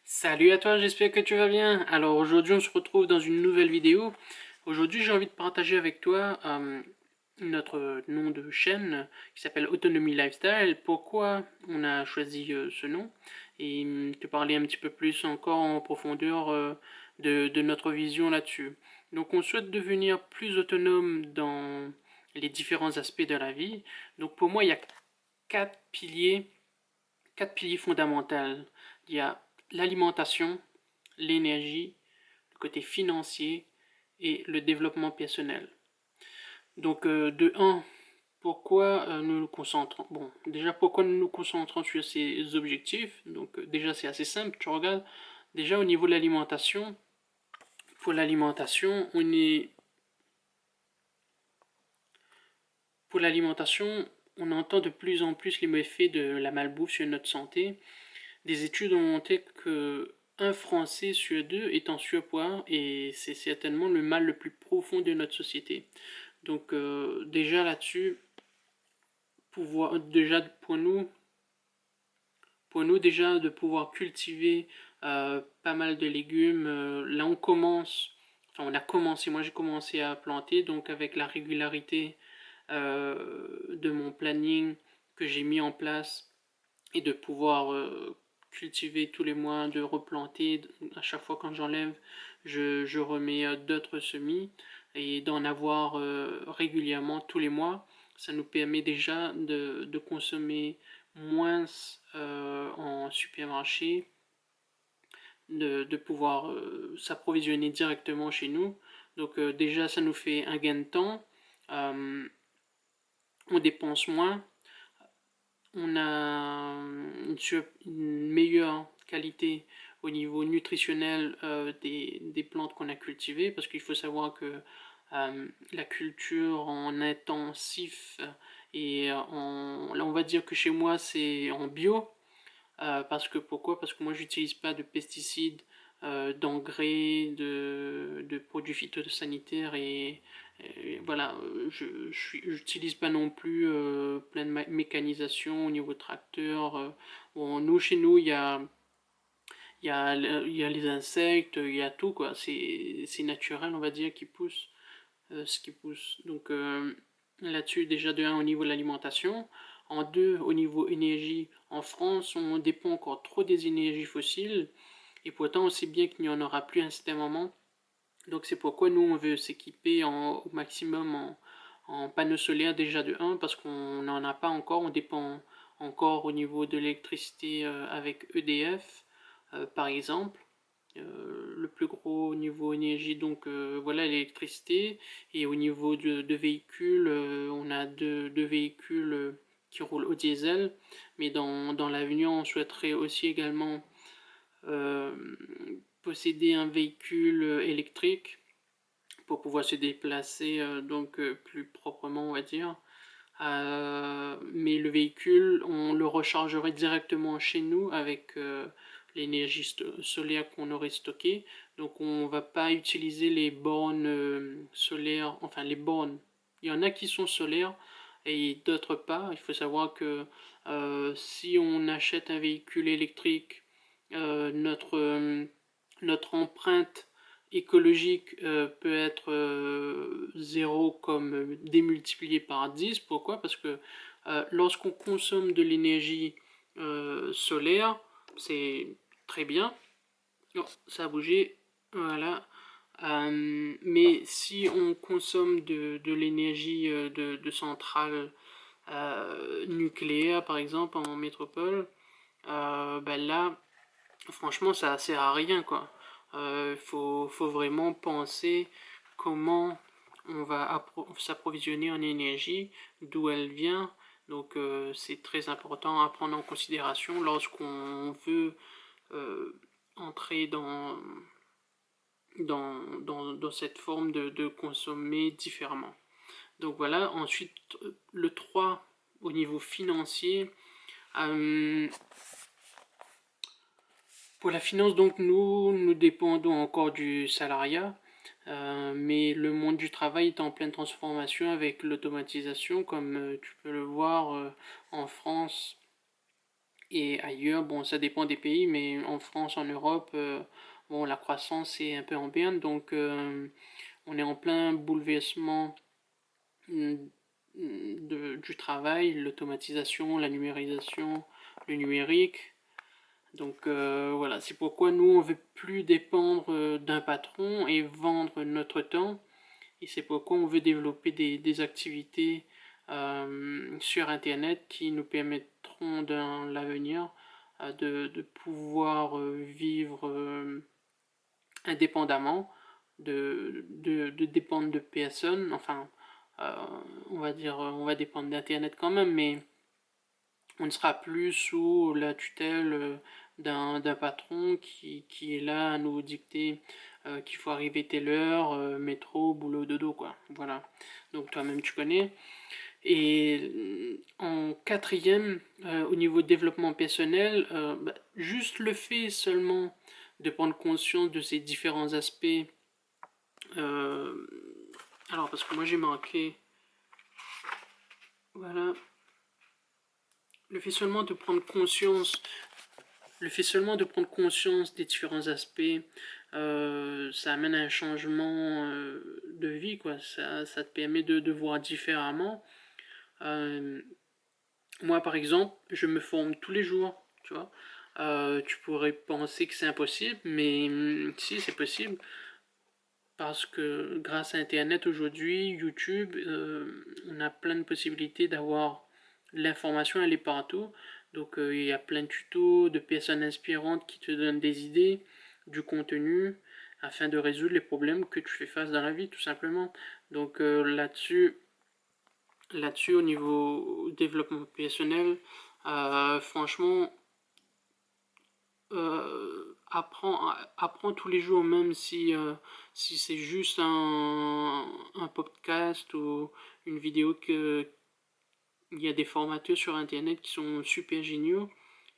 Salut à toi, j'espère que tu vas bien. Alors aujourd'hui on se retrouve dans une nouvelle vidéo. Aujourd'hui j'ai envie de partager avec toi notre nom de chaîne qui s'appelle Autonomy Lifestyle. Pourquoi on a choisi ce nom et te parler un petit peu plus encore en profondeur de notre vision là-dessus. Donc on souhaite devenir plus autonome dans les différents aspects de la vie. Donc pour moi il y a quatre piliers quatre piliers fondamentaux. Il y a l'alimentation, l'énergie, le côté financier et le développement personnel. Donc de un, pourquoi nous nous concentrons Bon, déjà pourquoi nous nous concentrons sur ces objectifs. Donc déjà c'est assez simple, tu regardes déjà au niveau de l'alimentation. Pour l'alimentation, on entend de plus en plus les méfaits de la malbouffe sur notre santé. Des études ont montré que un Français sur deux est en surpoids et c'est certainement le mal le plus profond de notre société. Donc déjà là-dessus, déjà pour nous déjà de pouvoir cultiver pas mal de légumes. Là on commence, enfin on a commencé, moi j'ai commencé à planter donc avec la régularité de mon planning que j'ai mis en place et de pouvoir cultiver tous les mois, de replanter. À chaque fois quand j'enlève, je remets d'autres semis et d'en avoir régulièrement tous les mois. Ça nous permet déjà de consommer moins en supermarché, de pouvoir s'approvisionner directement chez nous. Donc déjà ça nous fait un gain de temps, euh, on dépense moins, on a une meilleure qualité au niveau nutritionnel des plantes qu'on a cultivées, parce qu'il faut savoir que la culture en intensif là on va dire que chez moi c'est en bio, parce que pourquoi? Parce que moi j'utilise pas de pesticides, d'engrais, de produits phytosanitaires et voilà, j'utilise pas non plus plein de mécanisation au niveau tracteur. Bon, nous chez nous il y a les insectes, il y a tout quoi. C'est naturel on va dire qui pousse ce qui pousse. Donc là-dessus, déjà de un au niveau de l'alimentation. En deux, au niveau énergie, en France, on dépend encore trop des énergies fossiles. Et pourtant, on sait bien qu'il n'y en aura plus à un certain moment. Donc c'est pourquoi nous, on veut s'équiper au maximum en panneaux solaires déjà de un parce qu'on n'en a pas encore. On dépend encore au niveau de l'électricité avec EDF, par exemple. Le plus gros niveau énergie, donc voilà l'électricité. Et au niveau de véhicules, on a deux véhicules qui roulent au diesel. Mais dans l'avenir, on souhaiterait aussi également euh, posséder un véhicule électrique pour pouvoir se déplacer donc plus proprement, on va dire. Mais le véhicule, on le rechargerait directement chez nous avec l'énergie solaire qu'on aurait stockée. Donc on ne va pas utiliser les bornes solaires, enfin les bornes. Il y en a qui sont solaires et d'autres pas. Il faut savoir que si on achète un véhicule électrique, notre empreinte écologique peut être 0 comme démultiplié par 10. Pourquoi? Parce que lorsqu'on consomme de l'énergie solaire, c'est très bien. Oh, ça a bougé. Voilà. Mais si on consomme de l'énergie de centrales nucléaires, par exemple, en métropole, ben là, franchement, ça sert à rien, quoi. Faut vraiment penser comment on va s'approvisionner en énergie, d'où elle vient. Donc, c'est très important à prendre en considération lorsqu'on veut euh, entrer dans cette forme de consommer différemment. Donc voilà, ensuite, le 3 au niveau financier. Euh, Pour la finance, donc nous dépendons encore du salariat, mais le monde du travail est en pleine transformation avec l'automatisation, comme tu peux le voir en France. Et ailleurs, bon, ça dépend des pays, mais en France, en Europe, bon, la croissance est un peu en berne, donc on est en plein bouleversement mm, du travail, l'automatisation, la numérisation, le numérique. Donc voilà, c'est pourquoi nous, on veut plus dépendre d'un patron et vendre notre temps. Et c'est pourquoi on veut développer des activités sur Internet qui nous permettront dans l'avenir de pouvoir vivre indépendamment, de dépendre de personne. Enfin, euh, on va dire, on va dépendre d'Internet quand même, mais on ne sera plus sous la tutelle d'un patron qui est là à nous dicter qu'il faut arriver telle heure, métro, boulot, dodo, quoi. Voilà. Donc toi-même tu connais. Et en quatrième, au niveau développement personnel, bah, juste le fait seulement de prendre conscience de ces différents aspects. euh, alors parce que moi j'ai marqué, voilà, le fait seulement de prendre conscience Le fait seulement de prendre conscience des différents aspects, ça amène à un changement de vie, quoi. Ça te permet de voir différemment. Euh, Moi, par exemple, je me forme tous les jours, tu vois. Tu pourrais penser que c'est impossible, mais si, c'est possible. Parce que grâce à Internet aujourd'hui, YouTube, on a plein de possibilités d'avoir l'information, elle est partout. Donc il y a plein de tutos, de personnes inspirantes qui te donnent des idées, du contenu, afin de résoudre les problèmes que tu fais face dans la vie, tout simplement. Donc là-dessus, au niveau développement personnel, franchement, apprends tous les jours, même si c'est juste un podcast ou une vidéo que il y a des formateurs sur internet qui sont super géniaux.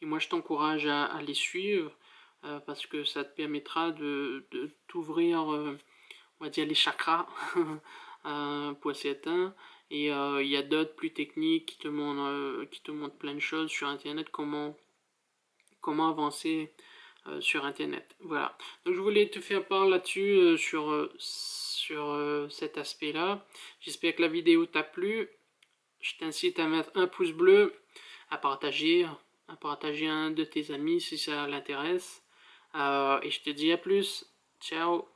Et moi, je t'encourage à les suivre parce que ça te permettra de t'ouvrir, on va dire, les chakras pour certains. Et il y a d'autres plus techniques qui te montrent plein de choses sur internet, comment avancer sur internet. Voilà. Donc je voulais te faire part là-dessus sur cet aspect-là. J'espère que la vidéo t'a plu. Je t'incite à mettre un pouce bleu, à partager un de tes amis si ça l'intéresse. Et je te dis à plus. Ciao.